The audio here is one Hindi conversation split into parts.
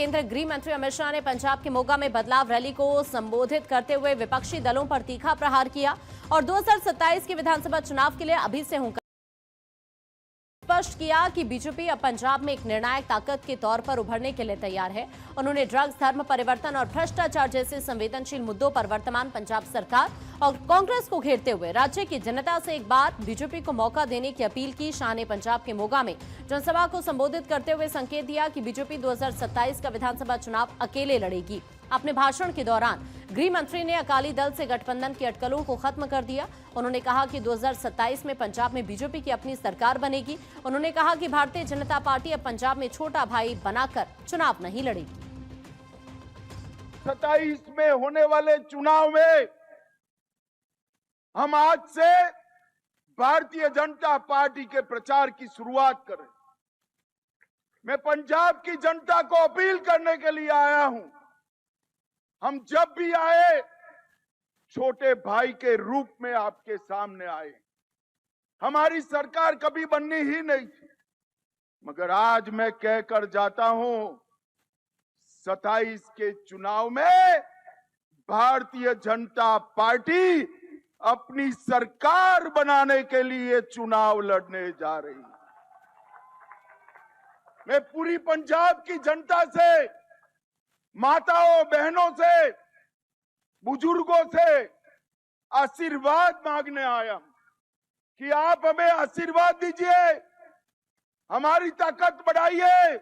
केंद्रीय गृह मंत्री अमित शाह ने पंजाब के मोगा में बदलाव रैली को संबोधित करते हुए विपक्षी दलों पर तीखा प्रहार किया और 2027 के विधानसभा चुनाव के लिए अभी से हुंकार स्पष्ट किया कि बीजेपी अब पंजाब में एक निर्णायक ताकत के तौर पर उभरने के लिए तैयार है। उन्होंने ड्रग्स, धर्म परिवर्तन और भ्रष्टाचार जैसे संवेदनशील मुद्दों पर वर्तमान पंजाब सरकार और कांग्रेस को घेरते हुए राज्य की जनता से एक बार बीजेपी को मौका देने की अपील की। शाह ने पंजाब के मोगा में जनसभा को संबोधित करते हुए संकेत दिया कि बीजेपी 2027 का विधानसभा चुनाव अकेले लड़ेगी। अपने भाषण के दौरान गृह मंत्री ने अकाली दल से गठबंधन की अटकलों को खत्म कर दिया। उन्होंने कहा कि 2027 में पंजाब में बीजेपी की अपनी सरकार बनेगी। उन्होंने कहा कि भारतीय जनता पार्टी अब पंजाब में छोटा भाई बनाकर चुनाव नहीं लड़ेगी। 27 में होने वाले चुनाव में हम आज से भारतीय जनता पार्टी के प्रचार की शुरुआत करें। मैं पंजाब की जनता को अपील करने के लिए आया हूं। हम जब भी आए छोटे भाई के रूप में आपके सामने आए। हमारी सरकार कभी बननी ही नहीं थी, मगर आज मैं कहकर जाता हूं 27 के चुनाव में भारतीय जनता पार्टी अपनी सरकार बनाने के लिए चुनाव लड़ने जा रही है। मैं पूरी पंजाब की जनता से, माताओं बहनों से, बुजुर्गों से आशीर्वाद मांगने आया हूं कि आप हमें आशीर्वाद दीजिए, हमारी ताकत बढ़ाइए।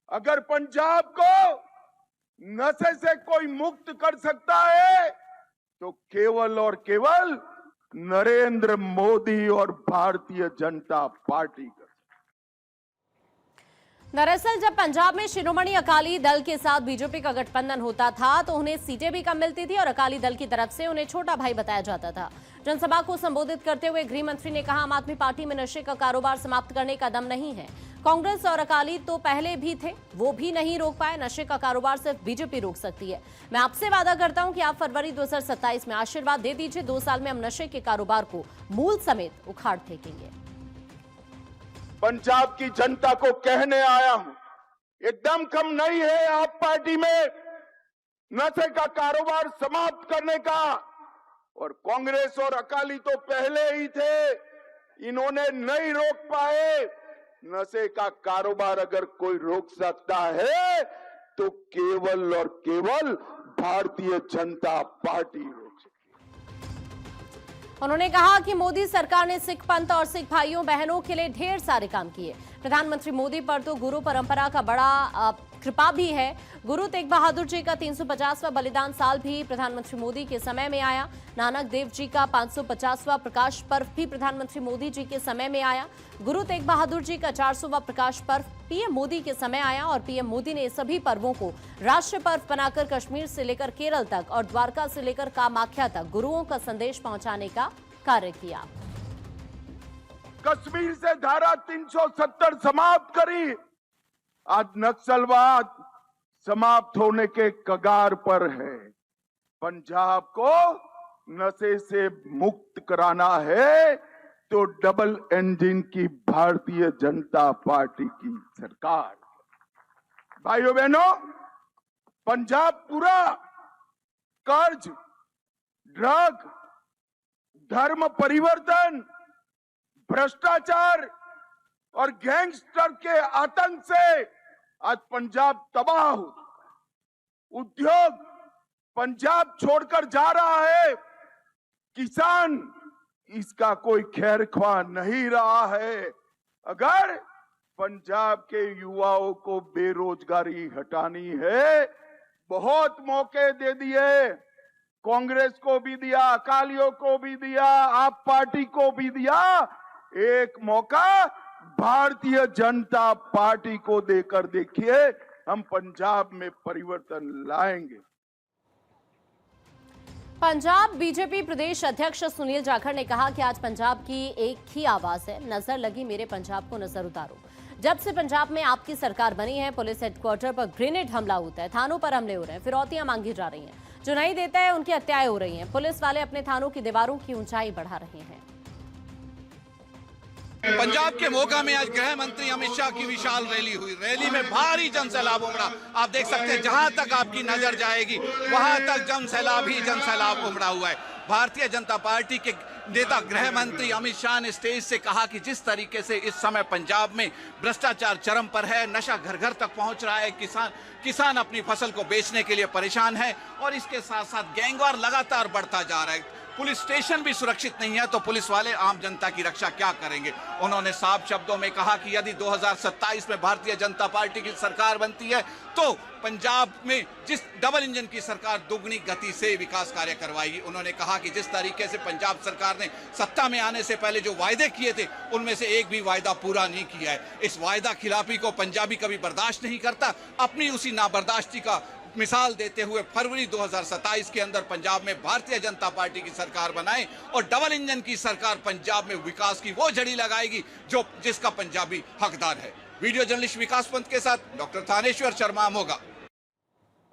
अगर पंजाब को नशे से कोई मुक्त कर सकता है तो केवल और केवल नरेंद्र मोदी और भारतीय जनता पार्टी कर। दरअसल जब पंजाब में शिरोमणि अकाली दल के साथ बीजेपी का गठबंधन होता था तो उन्हें सीटें भी कम मिलती थी और अकाली दल की तरफ से उन्हें छोटा भाई बताया जाता था। जनसभा को संबोधित करते हुए गृह मंत्री ने कहा, आम आदमी पार्टी में नशे का कारोबार समाप्त करने का दम नहीं है। कांग्रेस और अकाली तो पहले भी थे, वो भी नहीं रोक पाए। नशे का कारोबार सिर्फ बीजेपी रोक सकती है। मैं आपसे वादा करता हूं कि आप फरवरी 2027 में आशीर्वाद दे दीजिए। 2 साल में हम नशे के कारोबार को मूल समेत उखाड़ फेंकेंगे। पंजाब की जनता को कहने आया हूं, एकदम कम नहीं है आप पार्टी में नशे का कारोबार समाप्त करने का। और कांग्रेस और अकाली तो पहले ही थे, इन्होंने नहीं रोक पाए। नशे का कारोबार अगर कोई रोक सकता है तो केवल और केवल भारतीय जनता पार्टी रोक सकती है। उन्होंने कहा कि मोदी सरकार ने सिख पंथ और सिख भाइयों बहनों के लिए ढेर सारे काम किए। प्रधानमंत्री मोदी पर तो गुरु परंपरा का बड़ा कृपा भी है। गुरु तेग बहादुर जी का 350वां बलिदान साल भी प्रधानमंत्री मोदी के समय में आया। नानक देव जी का 550वां प्रकाश पर्व भी प्रधानमंत्री मोदी जी के समय में आया। गुरु तेग बहादुर जी का 400वां प्रकाश पर्व पीएम मोदी के समय आया और पीएम मोदी ने सभी पर्वों को राष्ट्रीय पर्व बनाकर कश्मीर से लेकर केरल तक और द्वारका से लेकर कामाख्या तक गुरुओं का संदेश पहुंचाने का कार्य किया। कश्मीर से धारा 370 समाप्त करी। आज नक्सलवाद समाप्त होने के कगार पर है। पंजाब को नशे से मुक्त कराना है तो डबल इंजन की भारतीय जनता पार्टी की सरकार। भाइयों बहनों, पंजाब पूरा कर्ज, ड्रग, धर्म परिवर्तन, भ्रष्टाचार और गैंगस्टर के आतंक से आज पंजाब तबाह हो। उद्योग पंजाब छोड़कर जा रहा है। किसान इसका कोई खैर ख्वाह नहीं रहा है। अगर पंजाब के युवाओं को बेरोजगारी हटानी है, बहुत मौके दे दिए, कांग्रेस को भी दिया, अकालियों को भी दिया, आप पार्टी को भी दिया। एक मौका भारतीय जनता पार्टी को देकर देखिए, हम पंजाब में परिवर्तन लाएंगे। पंजाब बीजेपी प्रदेश अध्यक्ष सुनील जाखड़ ने कहा कि आज पंजाब की एक ही आवाज है, नजर लगी मेरे पंजाब को नजर उतारो। जब से पंजाब में आपकी सरकार बनी है, पुलिस हेडक्वार्टर पर ग्रेनेड हमला होता है, थानों पर हमले हो रहे हैं, फिरौतियां मांगी जा रही हैं, जो नहीं देता है उनकी हत्याएं हो रही हैं, पुलिस वाले अपने थानों की दीवारों की ऊंचाई बढ़ा रहे हैं। पंजाब के मोगा में आज गृह मंत्री अमित शाह की विशाल रैली हुई। रैली में भारी जन सैलाब उमड़ा। आप देख सकते हैं जहां तक आपकी नजर जाएगी वहां तक जन सैलाब उमड़ा हुआ है। भारतीय जनता पार्टी के नेता गृह मंत्री अमित शाह ने स्टेज से कहा कि जिस तरीके से इस समय पंजाब में भ्रष्टाचार चरम पर है, नशा घर घर तक पहुंच रहा है, किसान अपनी फसल को बेचने के लिए परेशान है और इसके साथ साथ गैंगवार लगातार बढ़ता जा रहा है। पुलिस स्टेशन भी सुरक्षित नहीं है तो पुलिस वाले आम जनता की रक्षा क्या करेंगे। उन्होंने साफ शब्दों में कहा कि यदि 2027 में भारतीय जनता पार्टी की सरकार बनती है तो पंजाब में जिस डबल इंजन की सरकार दुगनी गति से विकास कार्य करवाएगी। उन्होंने कहा कि जिस तरीके से पंजाब सरकार ने सत्ता में आने से पहले जो वायदे किए थे उनमें से एक भी वायदा पूरा नहीं किया है। इस वायदा खिलाफी को पंजाबी कभी बर्दाश्त नहीं करता। अपनी उसी नाबर्दाश्ती का मिसाल देते हुए फरवरी 2027 के अंदर पंजाब में भारतीय जनता पार्टी की सरकार बनाए और डबल इंजन की सरकार पंजाब में विकास की वो जड़ी लगाएगी जिसका पंजाबी हकदार है। वीडियो जर्नलिस्ट विकास पंत के साथ डॉक्टर थानेश्वर शर्मा, मोगा।